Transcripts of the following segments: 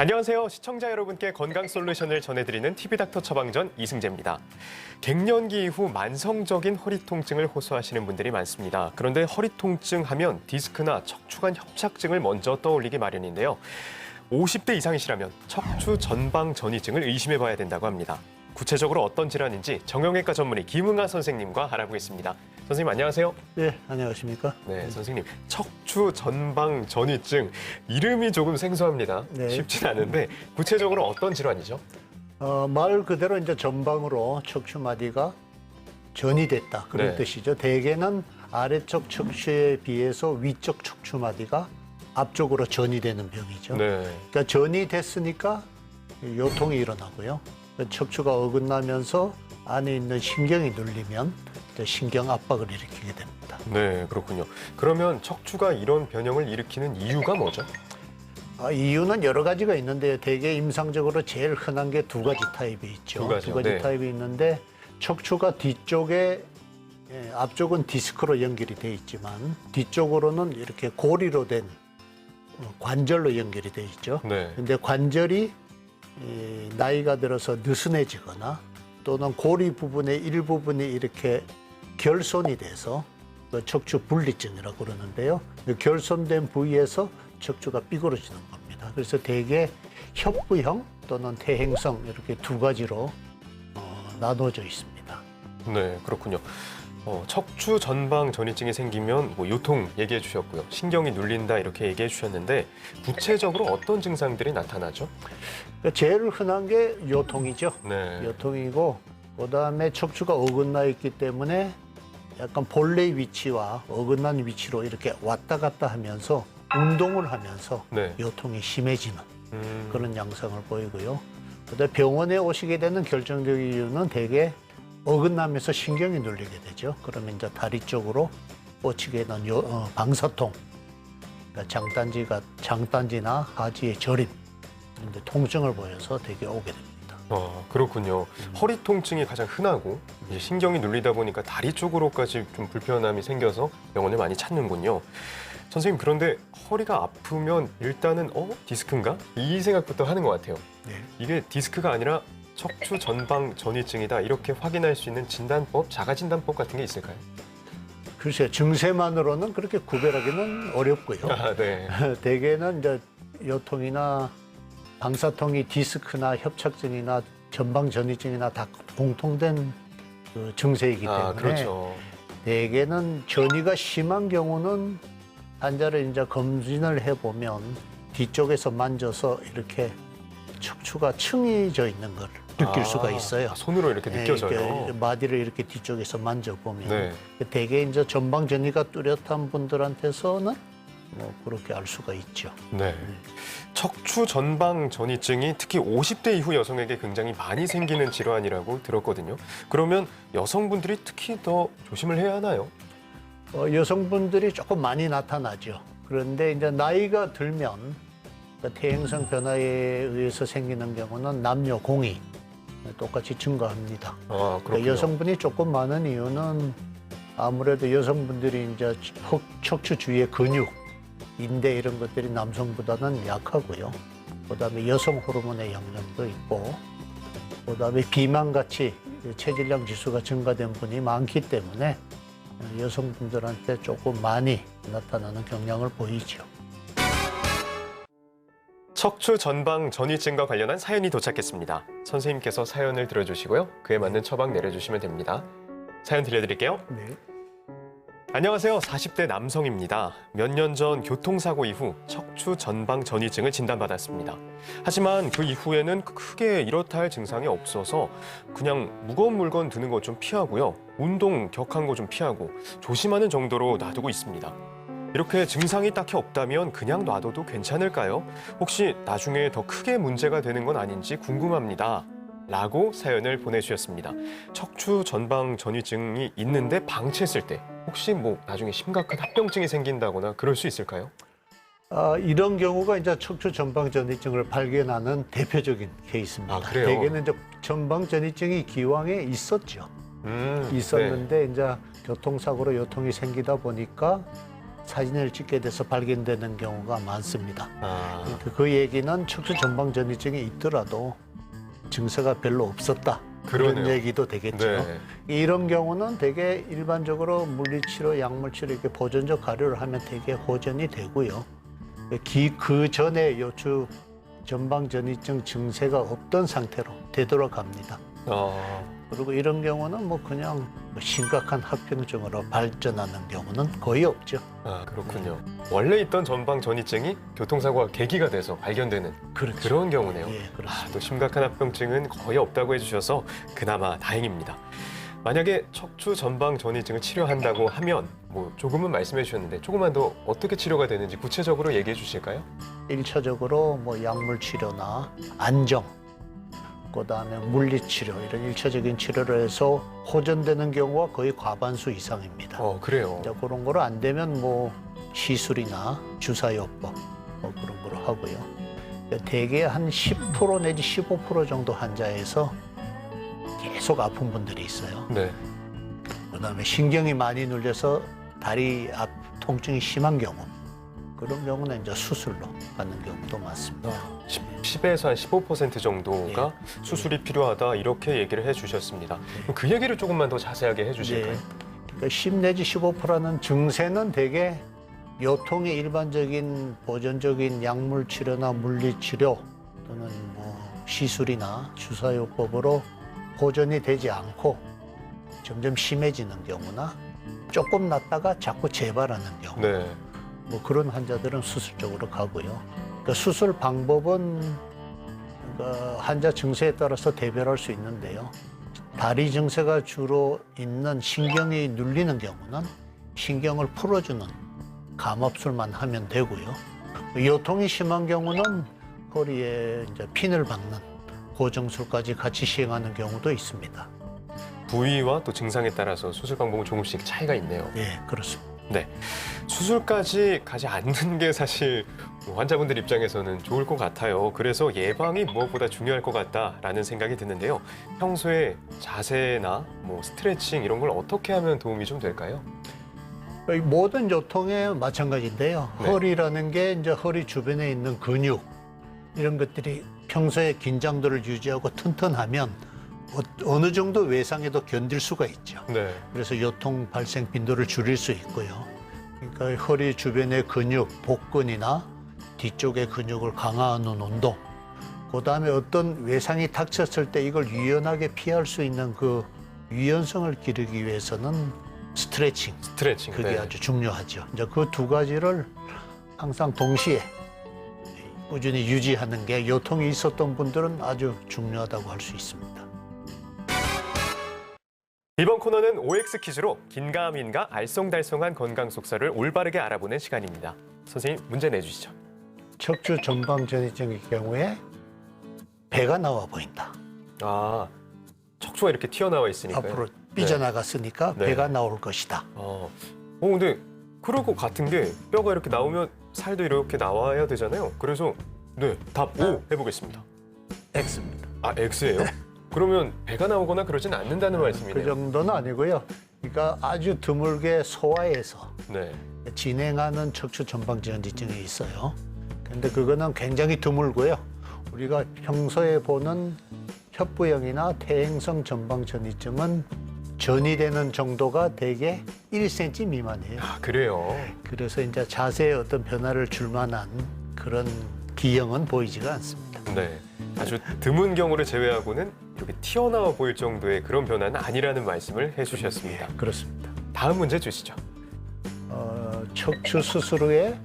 안녕하세요. 시청자 여러분께 건강 솔루션을 전해드리는 TV닥터 처방전 이승재입니다. 갱년기 이후 만성적인 허리 통증을 호소하시는 분들이 많습니다. 그런데 허리 통증 하면 디스크나 척추관 협착증을 먼저 떠올리기 마련인데요. 50대 이상이시라면 척추 전방 전이증을 의심해 봐야 된다고 합니다. 구체적으로 어떤 질환인지 정형외과 전문의 김응아 선생님과 알아보겠습니다. 선생님 안녕하세요. 네, 안녕하십니까? 네, 선생님. 척추 전방 전이증 이름이 조금 생소합니다. 네. 쉽진 않은데 구체적으로 어떤 질환이죠? 말 그대로 이제 전방으로 척추 마디가 전이 됐다 그런 네. 뜻이죠. 대개는 아래쪽 척추에 비해서 위쪽 척추 마디가 앞쪽으로 전이 되는 병이죠. 네. 그러니까 전이 됐으니까 요통이 일어나고요. 척추가 어긋나면서 안에 있는 신경이 눌리면 신경 압박을 일으키게 됩니다. 네, 그렇군요. 그러면 척추가 이런 변형을 일으키는 이유가 뭐죠? 이유는 여러 가지가 있는데 대개 임상적으로 제일 흔한 게 두 가지 타입이 있죠. 두 가지요? 두 가지 네. 타입이 있는데 척추가 뒤쪽에 앞쪽은 디스크로 연결이 돼 있지만 뒤쪽으로는 이렇게 고리로 된 관절로 연결이 돼 있죠. 네. 근데 관절이 나이가 들어서 느슨해지거나 또는 고리 부분의 일부분이 이렇게 결손이 돼서 척추 분리증이라고 그러는데요. 결손된 부위에서 척추가 삐그러지는 겁니다. 그래서 대개 협부형 또는 퇴행성 이렇게 두 가지로 나눠져 있습니다. 네, 그렇군요. 척추 전방 전이증이 생기면 요통 얘기해 주셨고요. 신경이 눌린다 이렇게 얘기해 주셨는데 구체적으로 어떤 증상들이 나타나죠? 제일 흔한 게 요통이죠. 네. 요통이고 그다음에 척추가 어긋나 있기 때문에 약간 본래 위치와 어긋난 위치로 이렇게 왔다 갔다 하면서 운동을 하면서 네. 요통이 심해지는 그런 양상을 보이고요. 그다음에 병원에 오시게 되는 결정적인 이유는 대개 어긋나면서 신경이 눌리게 되죠. 그러면 이제 다리 쪽으로 뻗치게 되는 방사통, 그러니까 장단지나 하지의 저림, 이런 데 통증을 보여서 되게 오게 됩니다. 그렇군요. 허리 통증이 가장 흔하고 이제 신경이 눌리다 보니까 다리 쪽으로까지 좀 불편함이 생겨서 병원을 많이 찾는군요. 선생님, 그런데 허리가 아프면 일단은 디스크인가? 이 생각부터 하는 것 같아요. 네. 이게 디스크가 아니라 척추 전방 전이증이다 이렇게 확인할 수 있는 진단법, 자가 진단법 같은 게 있을까요? 글쎄요, 증세만으로는 그렇게 구별하기는 어렵고요. 네. 대개는 이제 요통이나 방사통이 디스크나 협착증이나 전방 전이증이나 다 공통된 그 증세이기 때문에 그렇죠. 대개는 전이가 심한 경우는 환자를 이제 검진을 해보면 뒤쪽에서 만져서 이렇게 척추가 층이져 있는 걸 느낄 수가 있어요. 손으로 이렇게 느껴져요. 이렇게 마디를 이렇게 뒤쪽에서 만져보면 네. 대개 이제 전방 전이가 뚜렷한 분들한테서는 그렇게 알 수가 있죠. 네. 척추 전방 전이증이 특히 50대 이후 여성에게 굉장히 많이 생기는 질환이라고 들었거든요. 그러면 여성분들이 특히 더 조심을 해야 하나요? 여성분들이 조금 많이 나타나죠. 그런데 이제 나이가 들면 퇴행성 변화에 의해서 생기는 경우는 남녀 공이 똑같이 증가합니다. 그렇군요. 여성분이 조금 많은 이유는 아무래도 여성분들이 이제 척추 주위의 근육, 인대 이런 것들이 남성보다는 약하고요. 그다음에 여성 호르몬의 영향도 있고, 그다음에 비만같이 체질량 지수가 증가된 분이 많기 때문에 여성분들한테 조금 많이 나타나는 경향을 보이죠. 척추 전방 전이증과 관련한 사연이 도착했습니다. 선생님께서 사연을 들어주시고요. 그에 맞는 처방 내려주시면 됩니다. 사연 들려드릴게요. 네. 안녕하세요. 40대 남성입니다. 몇 년 전 교통사고 이후 척추 전방 전이증을 진단받았습니다. 하지만 그 이후에는 크게 이렇다 할 증상이 없어서 그냥 무거운 물건 드는 거 좀 피하고요. 운동 격한 거 좀 피하고 조심하는 정도로 놔두고 있습니다. 이렇게 증상이 딱히 없다면 그냥 놔둬도 괜찮을까요? 혹시 나중에 더 크게 문제가 되는 건 아닌지 궁금합니다. 라고 사연을 보내주셨습니다. 척추 전방 전이증이 있는데 방치했을 때 혹시 나중에 심각한 합병증이 생긴다거나 그럴 수 있을까요? 이런 경우가 이제 척추 전방 전이증을 발견하는 대표적인 케이스입니다. 그래요? 대개는 이제 전방 전이증이 기왕에 있었죠. 있었는데 이제 교통사고로 요통이 생기다 보니까 사진을 찍게 돼서 발견되는 경우가 많습니다. 아, 그 얘기는 척추 전방 전이증이 있더라도 증세가 별로 없었다. 그런 그러네요. 얘기도 되겠죠. 네. 이런 경우는 되게 일반적으로 물리치료, 약물치료 이렇게 보존적 가료를 하면 되게 호전이 되고요. 그 전에 요추 전방 전이증 증세가 없던 상태로 되돌아갑니다. 그리고 이런 경우는 뭐 그냥 심각한 합병증으로 발전하는 경우는 거의 없죠. 아, 그렇군요. 원래 있던 전방 전이증이 교통사고가 계기가 돼서 발견되는 그렇죠. 그런 경우네요. 예, 아, 그렇습니다. 또 심각한 합병증은 거의 없다고 해주셔서 그나마 다행입니다. 만약에 척추 전방 전이증을 치료한다고 하면 뭐 조금은 말씀해 주셨는데 조금만 더 어떻게 치료가 되는지 구체적으로 얘기해 주실까요? 1차적으로 뭐 약물 치료나 안정, 그다음에 물리치료 이런 일차적인 치료를 해서 호전되는 경우가 거의 과반수 이상입니다. 그래요. 이제 그런 거로 안 되면 뭐 시술이나 주사요법 뭐 그런 거로 하고요. 대개 한 10% 내지 15% 정도 환자에서 계속 아픈 분들이 있어요. 네. 그다음에 신경이 많이 눌려서 다리 앞 통증이 심한 경우, 그런 경우는 이제 수술로 가는 경우도 많습니다. 10에서 한 15% 정도가 수술이 필요하다 이렇게 얘기를 해주셨습니다. 그럼 그 얘기를 조금만 더 자세하게 해주실까요? 그러니까 10 내지 15%라는 증세는 대개 요통의 일반적인 보존적인 약물 치료나 물리 치료 또는 뭐 시술이나 주사요법으로 보존이 되지 않고 점점 심해지는 경우나 조금 낫다가 자꾸 재발하는 경우, 네. 뭐 그런 환자들은 수술 쪽으로 가고요. 그 수술 방법은 환자 증세에 따라서 대별할 수 있는데요. 다리 증세가 주로 있는 신경이 눌리는 경우는 신경을 풀어주는 감압술만 하면 되고요. 요통이 심한 경우는 허리에 이제 핀을 박는 고정술까지 같이 시행하는 경우도 있습니다. 부위와 또 증상에 따라서 수술 방법은 조금씩 차이가 있네요. 예, 그렇습니다. 네. 수술까지 가지 않는 게 사실 환자분들 입장에서는 좋을 것 같아요. 그래서 예방이 무엇보다 중요할 것 같다라는 생각이 드는데요. 평소에 자세나 뭐 스트레칭 이런 걸 어떻게 하면 도움이 좀 될까요? 이 모든 요통에 마찬가지인데요. 네. 허리라는 게 이제 허리 주변에 있는 근육 이런 것들이 평소에 긴장도를 유지하고 튼튼하면 어느 정도 외상에도 견딜 수가 있죠. 네. 그래서 요통 발생 빈도를 줄일 수 있고요. 그러니까 허리 주변의 근육, 복근이나 뒤쪽의 근육을 강화하는 운동, 그다음에 어떤 외상이 닥쳤을 때 이걸 유연하게 피할 수 있는 그 유연성을 기르기 위해서는 스트레칭, 스트레칭. 그게 네. 아주 중요하죠. 이제 그 두 가지를 항상 동시에 꾸준히 유지하는 게 요통이 있었던 분들은 아주 중요하다고 할 수 있습니다. 이번 코너는 OX 퀴즈로 긴가민가 알쏭달쏭한 건강 속설을 올바르게 알아보는 시간입니다. 선생님 문제 내주시죠. 척추 전방 전이증의 경우에 배가 나와 보인다. 아, 척추가 이렇게 튀어나와 있으니까요. 앞으로 삐져나갔으니까 네. 배가 나올 것이다. 근데 그럴 것 같은 게 뼈가 이렇게 나오면 살도 이렇게 나와야 되잖아요. 그래서 네, 답 O 해보겠습니다. X입니다. 아, X예요? 그러면 배가 나오거나 그러진 않는다는 그 말씀이네요. 정도는 아니고요. 그러니까 아주 드물게 소화해서 네. 진행하는 척추 전방 전이증이 있어요. 근데 그거는 굉장히 드물고요. 우리가 평소에 보는 협부형이나 퇴행성 전방 전이증은 전이되는 정도가 대개 1cm 미만이에요. 아, 그래요? 그래서 이제 자세에 어떤 변화를 줄 만한 그런 기형은 보이지가 않습니다. 네. 아주 드문 경우를 제외하고는 이렇게 튀어나와 보일 정도의 그런 변화는 아니라는 말씀을 해주셨습니다. 그렇습니다. 다음 문제 주시죠. 척추 수술 후에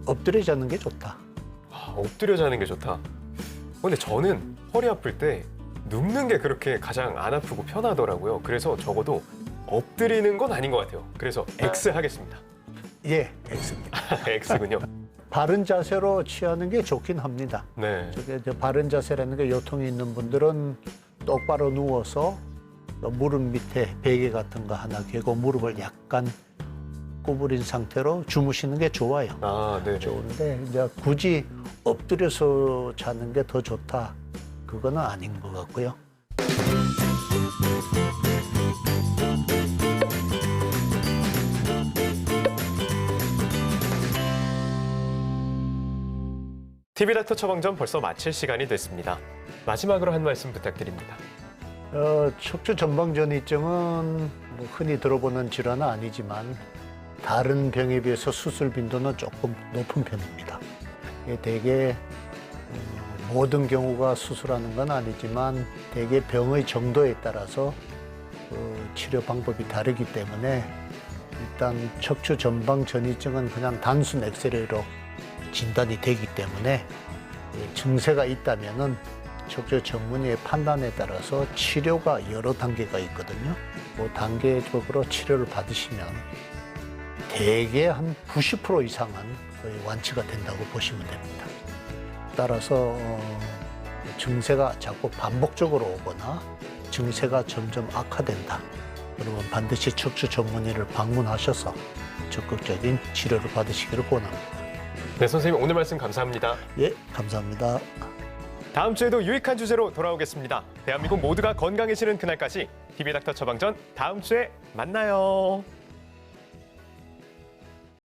엎드려 자는 게 좋다. 엎드려 자는 게 좋다. 근데 저는 허리 아플 때 눕는 게 그렇게 가장 안 아프고 편하더라고요. 그래서 적어도 엎드리는 건 아닌 것 같아요. 그래서 X 하겠습니다. 예, X입니다. X군요. 바른 자세로 취하는 게 좋긴 합니다. 네. 저게 이제 바른 자세라는 게 요통이 있는 분들은 똑바로 누워서 무릎 밑에 베개 같은 거 하나 개고 무릎을 약간 구부린 상태로 주무시는 게 좋아요. 아, 네. 좋은데 이제 굳이 엎드려서 자는 게 더 좋다. 그거는 아닌 것 같고요. TV닥터 처방전 벌써 마칠 시간이 됐습니다. 마지막으로 한 말씀 부탁드립니다. 척추 전방전이증은 뭐 흔히 들어보는 질환은 아니지만 다른 병에 비해서 수술 빈도는 조금 높은 편입니다. 이게 대개 모든 경우가 수술하는 건 아니지만 대개 병의 정도에 따라서 치료 방법이 다르기 때문에 일단 척추 전방 전이증은 그냥 단순 엑스레이로 진단이 되기 때문에 증세가 있다면은 척추 전문의의 판단에 따라서 치료가 여러 단계가 있거든요. 그 단계적으로 치료를 받으시면 대개 한 90% 이상은 거의 완치가 된다고 보시면 됩니다. 따라서 증세가 자꾸 반복적으로 오거나 증세가 점점 악화된다. 그러면 반드시 척추 전문의를 방문하셔서 적극적인 치료를 받으시기를 권합니다. 네, 선생님 오늘 말씀 감사합니다. 예, 감사합니다. 다음 주에도 유익한 주제로 돌아오겠습니다. 대한민국 모두가 건강해지는 그날까지 TV닥터 처방전 다음 주에 만나요.